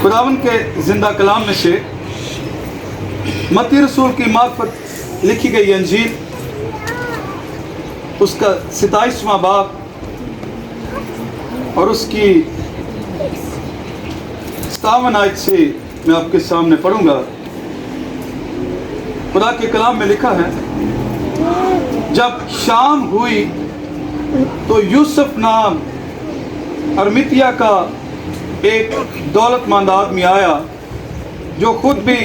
खुदावन के जिंदा कलाम में से मत्ती रसूल की मार्फत लिखी गई अंजील, उसका 27वां बाब और उसकी 57 आयत से मैं आपके सामने पढ़ूंगा। खुदा के कलाम में लिखा है, जब शाम हुई तो यूसुफ नाम अरमितिया का एक दौलतमंद आदमी आया जो खुद भी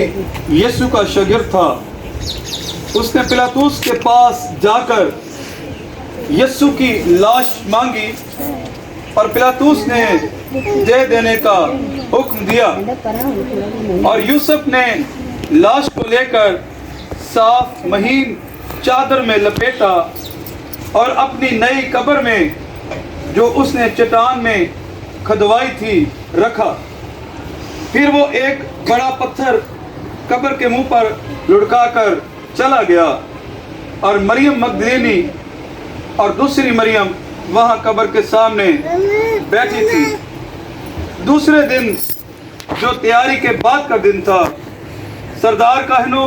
यीशु का शागिर्द था। उसने पिलातुस के पास जाकर यीशु की लाश मांगी और पिलातुस ने दे देने का हुक्म दिया और यूसुफ ने लाश को लेकर साफ महीन चादर में लपेटा और अपनी नई कब्र में जो उसने चट्टान में खुदवाई थी रखा। फिर वो एक बड़ा पत्थर कब्र के मुंह पर लुढ़का कर चला गया और मरियम मगदलीनी और दूसरी मरियम वहां कब्र के सामने बैठी थी। दूसरे दिन जो तैयारी के बाद का दिन था, सरदार काहनों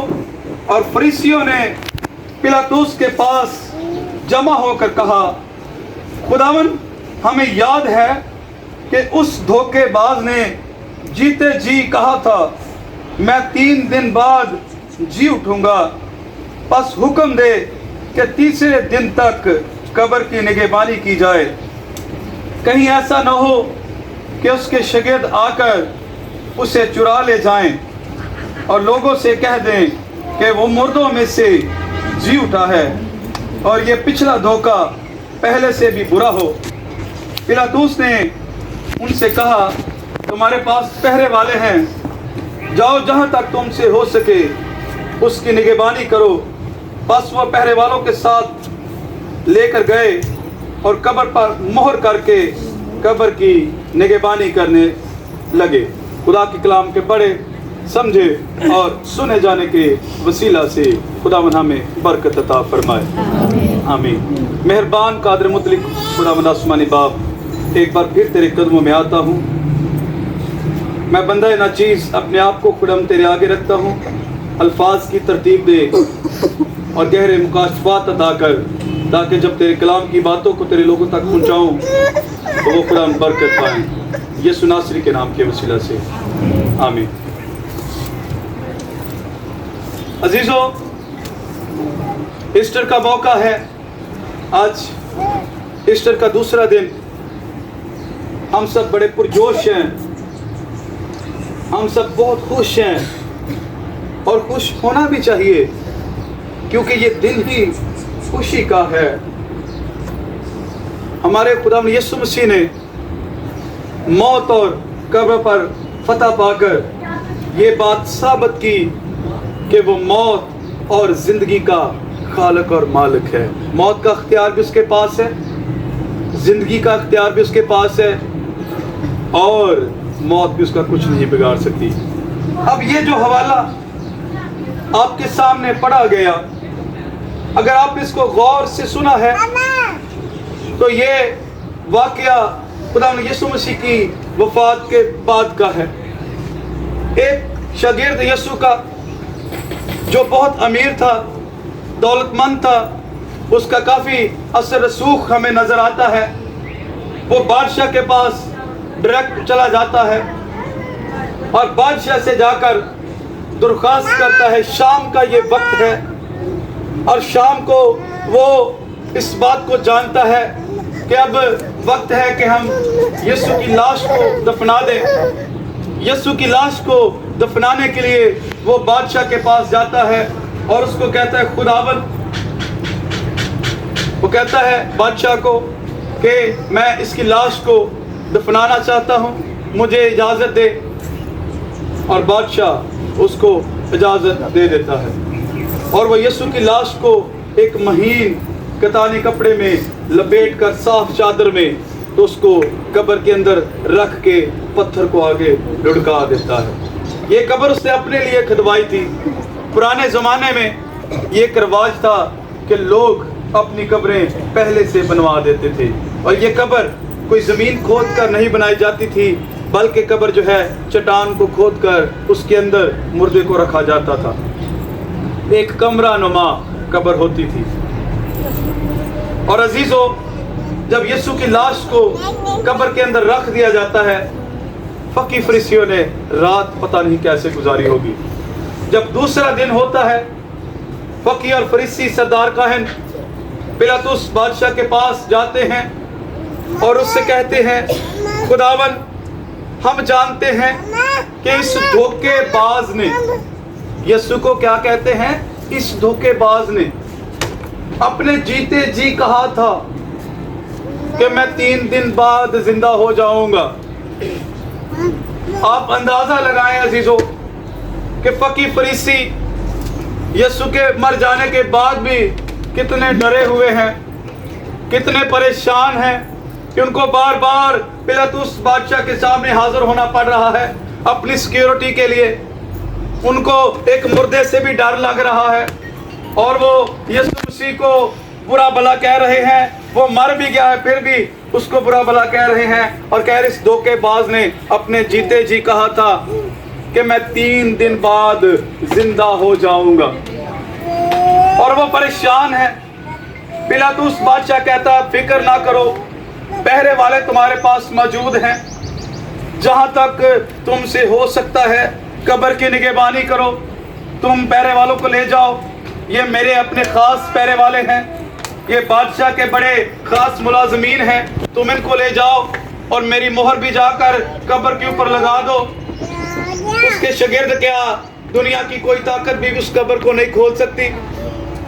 और फरीसियों ने पिलातुस के पास जमा होकर कहा, खुदावन, हमें याद है कि उस धोखेबाज ने जीते जी कहा था, मैं 3 दिन बाद जी उठूंगा। बस हुक्म दे कि तीसरे दिन तक कब्र की निगहबानी की जाए। कहीं ऐसा न हो कि उसके शागिर्द आकर उसे चुरा ले जाएं और लोगों से कह दें कि वो मुर्दों में से जी उठा है और ये पिछला धोखा पहले से भी बुरा हो। पिलातुस ने उनसे कहा, तुम्हारे पास पहरे वाले हैं, जाओ जहां तक तुमसे हो सके उसकी निगहबानी करो। बस वो पहरे वालों के साथ लेकर गए और कब्र पर मोहर करके कब्र की निगहबानी करने लगे। खुदा के कलाम के बड़े समझे और सुने जाने के वसीला से खुदावंद हमें बरकत अता फरमाए, आमीन। मेहरबान कादिर मुतलिक खुदावंद आसमानी बाप, एक बार फिर तेरे कदमों में आता हूँ। मैं बंदा नाचीज़ अपने आप को खुदावंद तेरे आगे रखता हूँ। अल्फाज की तरतीब दे और गहरे मुकाशफात अता कर, ताकि जब तेरे कलाम की बातों को तेरे लोगों तक पहुँचाऊँ तो वो खुदावंद बरकत पाएँ। यीशु नासरी के नाम के वसीला से, आमीन। अजीजों, ईस्टर का मौका है। आज ईस्टर का दूसरा दिन। हम सब बड़े पुरजोश हैं, हम सब बहुत खुश हैं और खुश होना भी चाहिए, क्योंकि ये दिन ही खुशी का है। हमारे खुदावंद यीशु मसीह ने मौत और कब्र पर फतह पाकर ये बात साबित की कि वो मौत और जिंदगी का खालिक और मालिक है। मौत का अख्तियार भी उसके पास है, जिंदगी का अख्तियार भी उसके पास है और मौत भी उसका कुछ नहीं बिगाड़ सकती। अब ये जो हवाला आपके सामने पढ़ा गया, अगर आप इसको गौर से सुना है तो ये वाकया खुदावंद यीशु मसीह की वफात के बाद का है। एक शागिर्द यीशु का जो बहुत अमीर था, दौलतमंद था, उसका काफ़ी असर रसूख हमें नज़र आता है। वो बादशाह के पास डायरेक्ट चला जाता है और बादशाह से जाकर दरख्वास्त करता है। शाम का ये वक्त है और शाम को वो इस बात को जानता है कि अब वक्त है कि हम यीशु की लाश को दफना दें। यीशु की लाश को दफनाने के लिए वो बादशाह के पास जाता है और उसको कहता है, खुदावंद, वो कहता है बादशाह को कि मैं इसकी लाश को दफनाना चाहता हूँ, मुझे इजाज़त दे। और बादशाह उसको इजाज़त दे देता है और वो यीशु की लाश को एक महीन कतानी कपड़े में लपेट कर साफ चादर में तो उसको कब्र के अंदर रख के पत्थर को आगे लुढ़का देता है। ये कब्र उसने अपने लिए खुदवाई थी। पुराने ज़माने में ये एक रिवाज था कि लोग अपनी कब्रें पहले से बनवा देते थे और ये कब्र कोई ज़मीन खोद कर नहीं बनाई जाती थी, बल्कि कब्र जो है चट्टान को खोद कर उसके अंदर मुर्दे को रखा जाता था। एक कमरा नुमा कब्र होती थी। और अजीजों, जब यीशु की लाश को कब्र के अंदर रख दिया जाता है, फकी फरीसियों ने रात पता नहीं कैसे गुजारी होगी। जब दूसरा दिन होता है, फकी और फरीसी सरदार काहिन पिलातुस बादशाह के पास जाते हैं और उससे कहते हैं, खुदावन, हम जानते हैं कि इस धोखेबाज ने, यीशु को क्या कहते हैं, इस धोखेबाज ने अपने जीते जी कहा था कि मैं 3 दिन बाद जिंदा हो जाऊंगा। आप अंदाजा लगाएं अजीजों कि फकी फरीसी यीशु के मर जाने के बाद भी कितने डरे हुए हैं, कितने परेशान हैं कि उनको बार बार पिलातुस बादशाह के सामने हाजिर होना पड़ रहा है अपनी सिक्योरिटी के लिए। उनको एक मुर्दे से भी डर लग रहा है और वो यीशु मसीह को बुरा भला कह रहे हैं। वो मर भी गया है फिर भी उसको बुरा भला कह रहे हैं और कह रहे, इस धोखेबाज ने अपने जीते जी कहा था कि मैं 3 दिन बाद जिंदा हो जाऊंगा। और वो परेशान है। पिलातुस बादशाह कहता, फिक्र ना करो, पहरे वाले तुम्हारे पास मौजूद हैं, जहां तक तुमसे हो सकता है कब्र की निगहबानी करो, तुम पहरे वालों को ले जाओ। ये मेरे अपने खास पहरे वाले हैं, ये बादशाह के बड़े खास मुलाजमीन हैं, तुम इनको ले जाओ और मेरी मोहर भी जाकर कब्र के ऊपर लगा दो। उसके शागिर्द क्या, दुनिया की कोई ताकत भी उस कब्र को नहीं खोल सकती।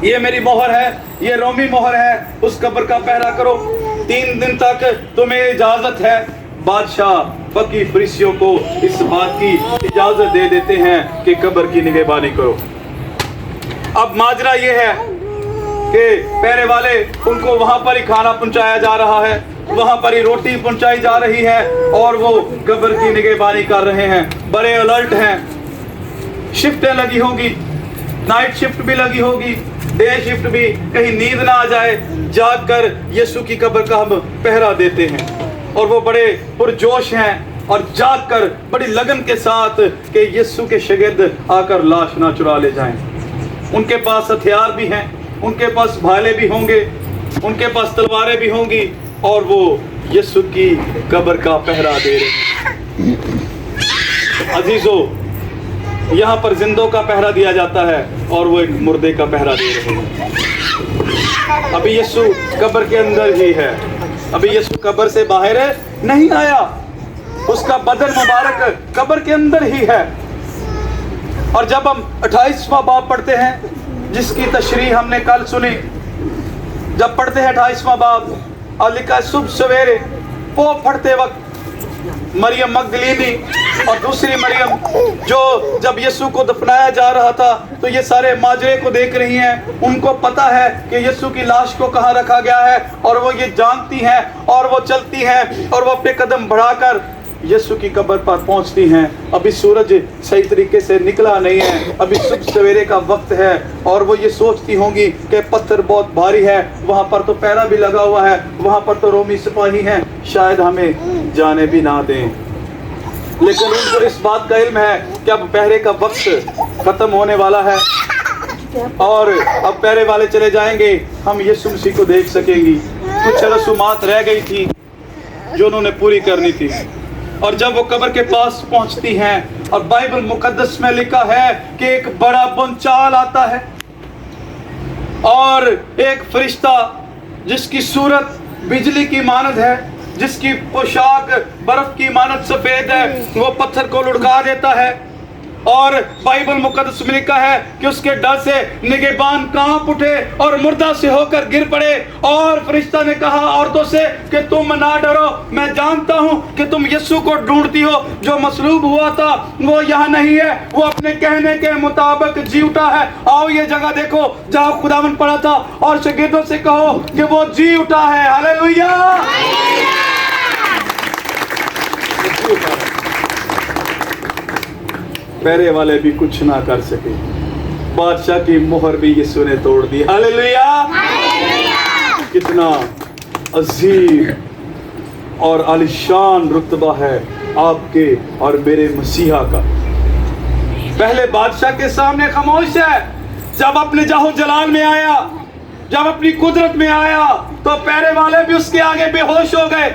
ये मेरी मोहर है, ये रोमी मोहर है, उस कब्र का पहरा करो, 3 दिन तक तुम्हें इजाजत है। बादशाह फकी फरीसियों को इस बात की इजाजत दे देते हैं कि कब्र की निगहबानी करो। अब माजरा ये है कि पहरे वाले उनको वहां पर ही खाना पहुंचाया जा रहा है, वहां पर ही रोटी पहुंचाई जा रही है और वो कब्र की निगहबानी कर रहे हैं। बड़े अलर्ट हैं। शिफ्टें लगी होगी, नाइट शिफ्ट भी लगी होगी, डे शिफ्ट भी, कहीं नींद ना आ जाए, जाग कर यीशु की कब्र का हम पहरा देते हैं। और वो बड़े पुरजोश हैं और जाग कर बड़ी लगन के साथ कि यीशु के शागिर्द आकर लाश ना चुरा ले जाएं। उनके पास हथियार भी हैं, उनके पास भाले भी होंगे, उनके पास तलवारें भी होंगी और वो यीशु की कब्र का पहरा दे रहे हैं। अजीजों, यहाँ पर जिंदों का पहरा दिया जाता है और वो एक मुर्दे का पहरा दे रहे हैं। अभी यीशु कब्र के अंदर ही है, अभी यीशु कब्र से बाहर नहीं आया, उसका बदन मुबारक कब्र के अंदर ही है। और जब हम 28वां बाब पढ़ते हैं, जिसकी तशरीह हमने कल सुनी, जब पढ़ते हैं 28वां बाब और लिखा है, सुबह सवेरे पो फटते वक्त मरियम मगदलीनी और दूसरी मरियम जो जब यीशु को दफनाया जा रहा था तो ये सारे माजरे को देख रही हैं। उनको पता है कि यीशु की लाश को कहाँ रखा गया है और वो ये जानती हैं और वो चलती हैं और वो अपने कदम बढ़ाकर यीशु की कब्र पर पहुंचती हैं। अभी सूरज सही तरीके से निकला नहीं है, अभी सुबह सवेरे का वक्त है और वो ये सोचती होंगी कि पत्थर बहुत भारी है, वहाँ पर तो पहरा भी लगा हुआ है, वहाँ पर तो रोमी सिपाही हैं, शायद हमें जाने भी ना दें। लेकिन उनको इस बात का इल्म है कि अब पहरे का वक्त खत्म होने वाला है और अब पहरे वाले चले जाएंगे, हम यीशु मसीह को देख सकेंगी। कुछ रसूमात रह गई थी जो उन्होंने पूरी करनी थी। और जब वो कब्र के पास पहुंचती हैं और बाइबल मुकद्दस में लिखा है कि एक बड़ा बुनचाल आता है और एक फरिश्ता जिसकी सूरत बिजली की मानद है, जिसकी पोशाक बर्फ की मानद सफेद है, वो पत्थर को लुढ़का देता है। और बाइबल मुकद्दस में लिखा है कि उसके डर से निगहबान कांप उठे और मुर्दा से होकर गिर पड़े। और फरिश्ता ने कहा औरतों से कि तुम ना डरो, मैं जानता हूं कि तुम यीशु को ढूंढती हो, जो मसलूब हुआ था वो यहाँ नहीं है, वो अपने कहने के मुताबिक जी उठा है। आओ ये जगह देखो जहाँ खुदावन पड़ा था और शागिर्दों से कहो कि वो जी उठा है। हालेलुया। पहरे वाले भी कुछ ना कर सके, बादशाह की मोहर भी यीशु ने तोड़ दी। हालेलुया। कितना अजीम और आलिशान रुतबा है आपके और मेरे मसीहा का। पहले बादशाह के सामने खामोश है, जब अपने जाहो जलाल में आया, जब अपनी कुदरत में आया, तो पहरे वाले भी उसके आगे बेहोश हो गए।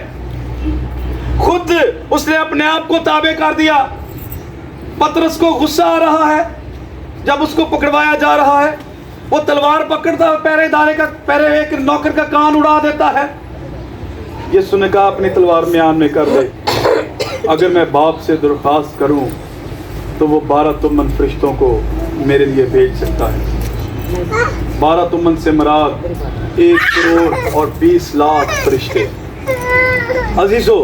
खुद उसने अपने आप को ताबे कर दिया। पतरस को गुस्सा आ रहा है जब उसको पकड़वाया जा रहा है, वो तलवार पकड़ता है, पहरे एक नौकर का कान उड़ा देता है। यीशु ने कहा अपनी तलवार म्यान में कर दे, अगर मैं बाप से दरख्वास्त करूं तो वो 12 तुमन फरिश्तों को मेरे लिए भेज सकता है। 12 तुमन से मुराद 1 करोड़ और 20 लाख फरिश्ते। अजीजों,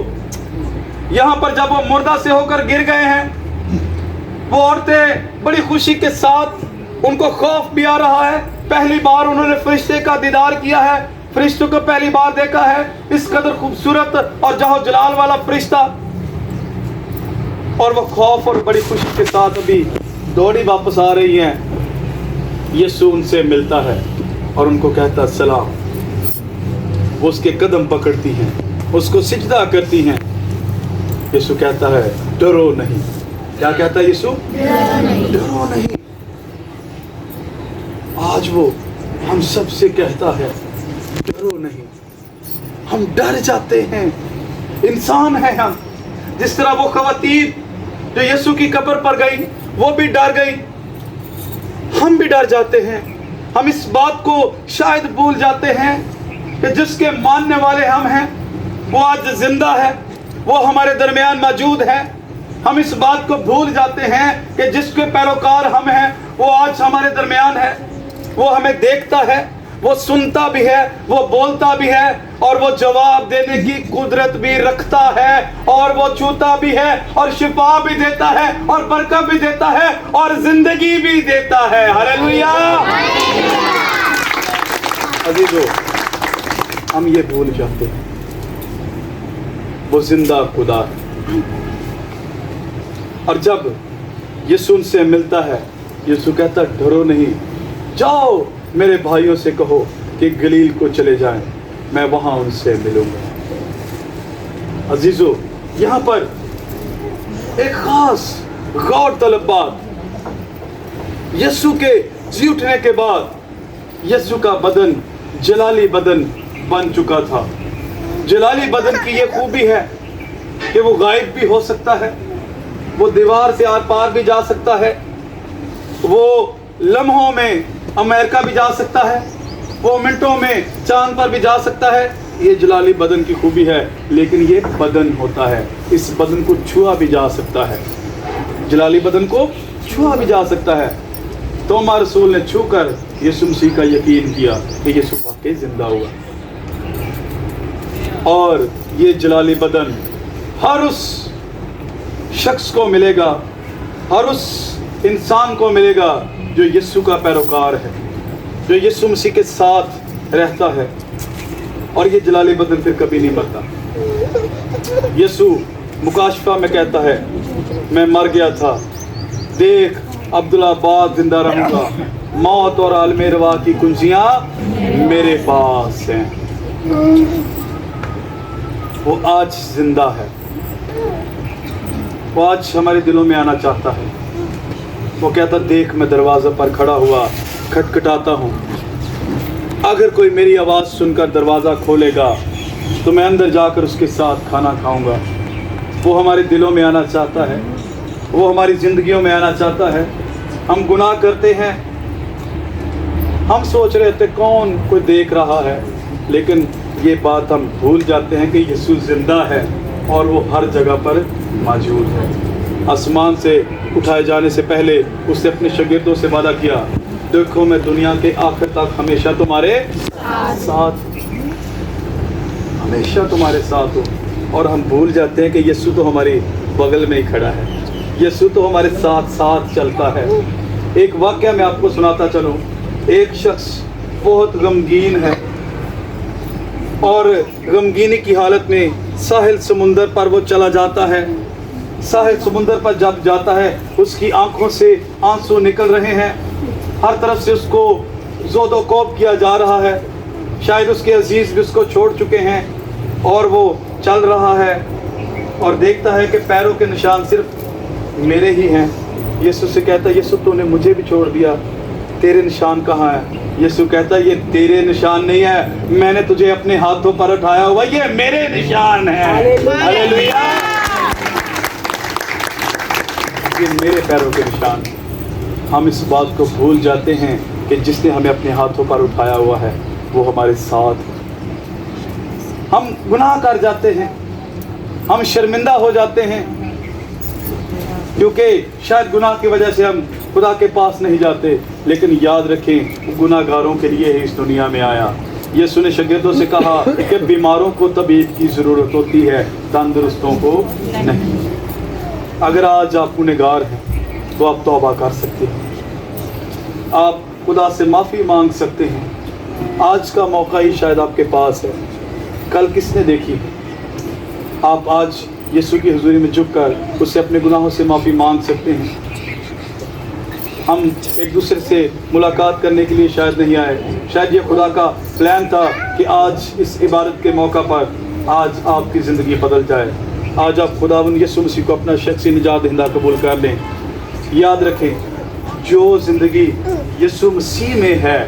यहाँ पर जब वो मुर्दा से होकर गिर गए हैं, वो औरतें बड़ी खुशी के साथ, उनको खौफ भी आ रहा है। पहली बार उन्होंने फरिश्ते का दीदार किया है, फरिश्तों को पहली बार देखा है, इस कदर खूबसूरत और जाहो जलाल वाला फरिश्ता। और वो खौफ और बड़ी खुशी के साथ अभी दौड़ी वापस आ रही हैं। यीशु उनसे मिलता है और उनको कहता सलाम। वो उसके कदम पकड़ती हैं, उसको सिजदा करती हैं। यीशु कहता है डरो नहीं। क्या कहता है यीशु? डरो नहीं। आज वो हम सबसे कहता है डरो नहीं। हम डर जाते हैं, इंसान हैं हम। जिस तरह वो खवातीन जो यीशु की कब्र पर गई, वो भी डर गई, हम भी डर जाते हैं। हम इस बात को शायद भूल जाते हैं कि जिसके मानने वाले हम हैं वो आज जिंदा है, वो हमारे दरमियान मौजूद है। हम इस बात को भूल जाते हैं कि जिसके पैरोकार हम हैं वो आज हमारे दरमियान है। वो हमें देखता है, वो सुनता भी है, वो बोलता भी है, और वो जवाब देने की कुदरत भी रखता है, और वो छूता भी है, और शिफा भी देता है, और बरकत भी देता है, और जिंदगी भी देता है। हालेलुया। अजीजों, हम ये भूल जाते हैं वो जिंदा खुदा है। और जब यीशु उनसे मिलता है, यीशु कहता डरो नहीं, जाओ मेरे भाइयों से कहो कि गलील को चले जाएं, मैं वहां उनसे मिलूंगा। अजीजों, यहाँ पर एक खास गौर तलब बात, यीशु के जी उठने के बाद यीशु का बदन जलाली बदन बन चुका था। जलाली बदन की ये खूबी है कि वो गायब भी हो सकता है, वो दीवार से आर पार भी जा सकता है, वो लम्हों में अमेरिका भी जा सकता है, वो मिनटों में चांद पर भी जा सकता है। ये जलाली बदन की खूबी है। लेकिन ये बदन होता है, इस बदन को छुआ भी जा सकता है, जलाली बदन को छुआ भी जा सकता है। तोमा रसूल ने छूकर यीशु मसीह का यकीन किया कि यीशु वाकई जिंदा हुआ। और ये जलाली बदन हर उस शख्स को मिलेगा, हर उस इंसान को मिलेगा जो यीशु का पैरोकार है, जो यीशु मसीह के साथ रहता है। और ये जलाली बदन फिर कभी नहीं मरता। यीशु मुकाशफा में कहता है मैं मर गया था, देख अब्दुल्ला बाद जिंदा रहूंगा, मौत और आलमे रवा की कुंजियां मेरे पास हैं। वो आज जिंदा है, वो आज हमारे दिलों में आना चाहता है। वो कहता देख मैं दरवाज़ा पर खड़ा हुआ खटखटाता हूँ, अगर कोई मेरी आवाज़ सुनकर दरवाज़ा खोलेगा तो मैं अंदर जाकर उसके साथ खाना खाऊंगा। वो हमारे दिलों में आना चाहता है, वो हमारी ज़िंदगियों में आना चाहता है। हम गुनाह करते हैं, हम सोच रहे थे कौन कोई देख रहा है, लेकिन ये बात हम भूल जाते हैं कि यीशु जिंदा है और वो हर जगह पर मौजूद है। आसमान से उठाए जाने से पहले उसने अपने शागिर्दों से वादा किया, देखो मैं दुनिया के आखिर तक हमेशा तुम्हारे साथ, हमेशा तुम्हारे साथ हूँ। और हम भूल जाते हैं कि यीशु तो हमारे बगल में ही खड़ा है, यीशु तो हमारे साथ साथ चलता है। एक वाक़या मैं आपको सुनाता चलूँ। एक शख्स बहुत गमगीन है और गमगीनी की हालत में साहिल समुंदर पर वो चला जाता है। साहिल समुंदर पर जब जाता है उसकी आंखों से आंसू निकल रहे हैं, हर तरफ से उसको ज़ोदो कोब किया जा रहा है। शायद उसके अजीज़ भी उसको छोड़ चुके हैं और वो चल रहा है اور دیکھتا ہے کہ پیروں کے نشان صرف میرے ہی ہیں، یسوع سے کہتا ہے یسوع تو نے مجھے بھی چھوڑ دیا، تیرے نشان کہاں ہے؟ یسوع کہتا ہے یہ تیرے نشان نہیں ہے، میں نے تجھے اپنے ہاتھوں پر اٹھایا ہوا، یہ میرے نشان ہے۔ ہاللیلویا، یہ میرے پیروں کے نشان۔ ہم اس بات کو بھول جاتے ہیں کہ جس نے ہمیں اپنے ہاتھوں پر اٹھایا ہوا ہے وہ ہمارے ساتھ ہے۔ ہم گناہ کر جاتے ہیں، ہم شرمندہ ہو جاتے ہیں، کیونکہ شاید گناہ کی وجہ سے ہم خدا کے پاس نہیں جاتے، لیکن یاد رکھیں گناہ گاروں کے لیے ہی اس دنیا میں آیا۔ یسوع نے شاگردوں سے کہا کہ بیماروں کو طبیب کی ضرورت ہوتی ہے، تندرستوں کو نہیں۔ اگر آج آپ گنہگار ہیں تو آپ توبہ کر سکتے ہیں، آپ خدا سے معافی مانگ سکتے ہیں۔ آج کا موقع ہی شاید آپ کے پاس ہے، کل کس نے دیکھی؟ آپ آج یسوع کی حضوری میں جھک کر اس سے اپنے گناہوں سے معافی مانگ سکتے ہیں۔ ہم ایک دوسرے سے ملاقات کرنے کے لیے شاید نہیں آئے، شاید یہ خدا کا پلان تھا کہ آج اس عبادت کے موقع پر آج آپ کی زندگی بدل جائے، آج آپ خداوند یسوع مسیح کو اپنا شخصی نجات دہندہ قبول کر لیں۔ یاد رکھیں جو زندگی یسوع مسیح میں ہے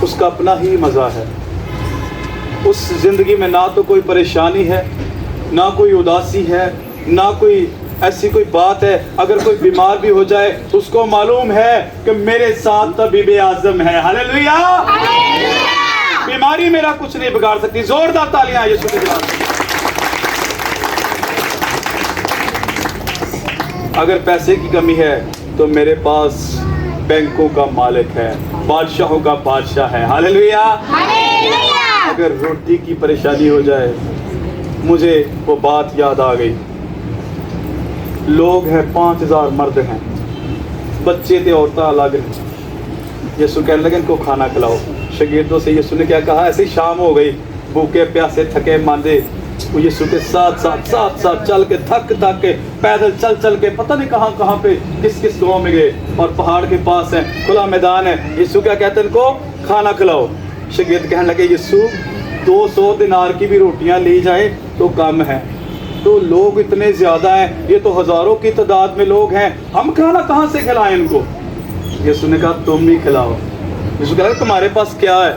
اس کا اپنا ہی مزہ ہے۔ اس زندگی میں نہ تو کوئی پریشانی ہے، نہ کوئی اداسی ہے، نہ کوئی ایسی کوئی بات ہے۔ اگر کوئی بیمار بھی ہو جائے تو اس کو معلوم ہے کہ میرے ساتھ طبیب اعظم ہے۔ ہاللیلویا، بیماری میرا کچھ نہیں بگاڑ سکتی۔ زوردار تالیاں یسوع کے لیے۔ اگر پیسے کی کمی ہے تو میرے پاس بینکوں کا مالک ہے، بادشاہوں کا بادشاہ ہے۔ ہاللیلویا، اگر روٹی کی پریشانی ہو جائے، مجھے وہ بات یاد آ گئی، لوگ ہیں 5000 مرد ہیں، بچے تھے، عورتیں الگ ہیں۔ یسوع کہنے لگے ان کو کھانا کھلاؤ۔ شاگردوں سے یسوع نے کیا کہا؟ ایسی شام ہو گئی، بھوکے پیاسے تھکے ماندے، وہ یسوع کے ساتھ چل کے تھک کے پیدل چل کے پتہ نہیں کہاں کہاں پہ کس گاؤں میں گئے، اور پہاڑ کے پاس ہے، کھلا میدان ہے۔ یسوع کیا کہتے ہیں ان کو؟ کھانا کھلاؤ۔ شاگرد کہنے لگے یسوع 200 دینار کی بھی روٹیاں لی جائیں تو کم ہے، تو لوگ اتنے زیادہ ہیں، یہ تو ہزاروں کی تعداد میں لوگ ہیں، ہم کھانا کہاں سے کھلائیں ان کو؟ یسوع نے کہا تم ہی کھلاؤ۔ یسوع کہہ رہا تمہارے پاس کیا ہے؟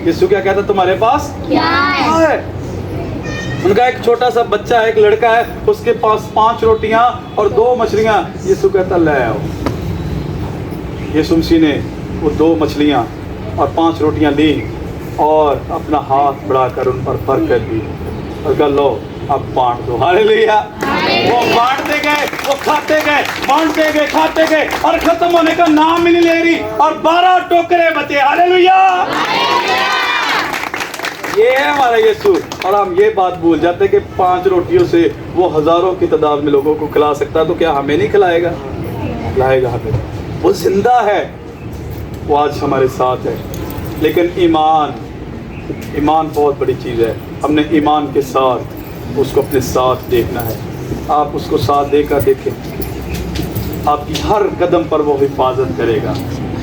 یسوع کیا کہتا تمہارے پاس کیا ہے؟ ان کا ایک چھوٹا سا بچہ ہے، ایک لڑکا ہے، اس کے پاس 5 روٹیاں اور 2 مچھلیاں۔ یسوع کہتا لے آؤ۔ یسوع مسیح نے وہ 2 مچھلیاں اور 5 روٹیاں لی اور اپنا ہاتھ بڑھا کر ان پر برکت دی اور کہا لو اب بانٹ دو۔ ہاللیلویا، وہ بانٹتے گئے، وہ کھاتے گئے، بانٹتے گئے، کھاتے گئے، اور ختم ہونے کا نام ہی نہیں لے رہی، اور 12 ٹوکرے بچے۔ ہاللیلویا، یہ ہے ہمارا یسوع۔ اور ہم یہ بات بھول جاتے ہیں کہ 5 روٹیوں سے وہ ہزاروں کی تعداد میں لوگوں کو کھلا سکتا، تو کیا ہمیں نہیں کھلائے گا؟ کھلائے گا ہمیں۔ وہ زندہ ہے، وہ آج ہمارے ساتھ ہے۔ لیکن ایمان بہت بڑی چیز ہے۔ ہم نے ایمان کے ساتھ اس کو اپنے ساتھ دیکھنا ہے۔ آپ اس کو ساتھ دے کر دیکھیں، آپ کی ہر قدم پر وہ حفاظت کرے گا،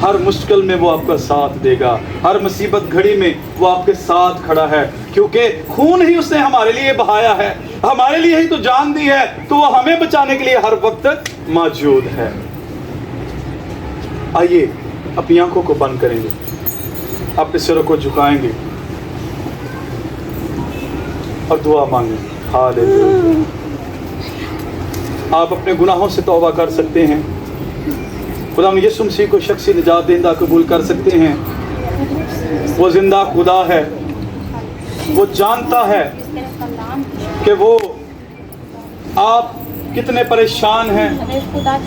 ہر مشکل میں وہ آپ کا ساتھ دے گا، ہر مصیبت گھڑی میں وہ آپ کے ساتھ کھڑا ہے، کیونکہ خون ہی اس نے ہمارے لیے بہایا ہے، ہمارے لیے ہی تو جان دی ہے، تو وہ ہمیں بچانے کے لیے ہر وقت موجود ہے۔ آئیے اپنی آنکھوں کو بند کریں گے، اپنے سروں کو جھکائیں گے اور دعا مانگیں۔ ہاللیلویا، آپ اپنے گناہوں سے توبہ کر سکتے ہیں، خدا یسوع مسیح کو شخصی نجات دہندہ قبول کر سکتے ہیں۔ وہ زندہ خدا ہے، وہ جانتا ہے کہ وہ آپ کتنے پریشان ہیں،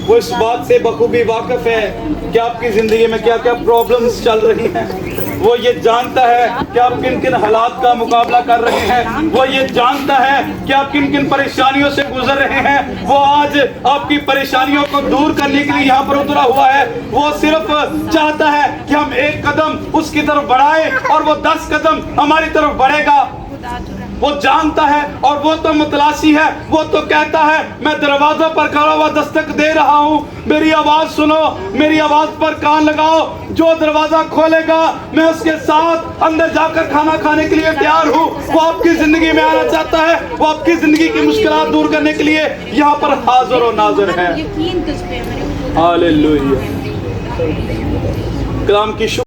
وہ اس بات سے بخوبی واقف ہے کہ آپ کی زندگی میں کیا کیا پرابلمز چل رہی ہیں، وہ یہ جانتا ہے کہ آپ کن کن حالات کا مقابلہ کر رہے ہیں، وہ یہ جانتا ہے کہ آپ کن کن پریشانیوں سے گزر رہے ہیں۔ وہ آج آپ کی پریشانیوں کو دور کرنے کے لیے یہاں پر اترا ہوا ہے۔ وہ صرف چاہتا ہے کہ ہم ایک قدم اس کی طرف بڑھائیں اور وہ 10 قدم ہماری طرف بڑھے گا۔ وہ جانتا ہے اور وہ تو متلاشی ہے. وہ تو کہتا ہے میں دروازوں پر کھڑا ہوا دستک دے رہا ہوں, میری آواز سنو, میری آواز پر کان لگاؤ. جو دروازہ کھولے گا میں اس کے ساتھ اندر جا کر کھانا کھانے کے لیے تیار ہوں. وہ آپ کی زندگی میں آنا چاہتا ہے, وہ آپ کی زندگی کی مشکلات دور کرنے کے لیے یہاں پر حاضر و ناظر ہے. ہاللیلویہ. کلام کی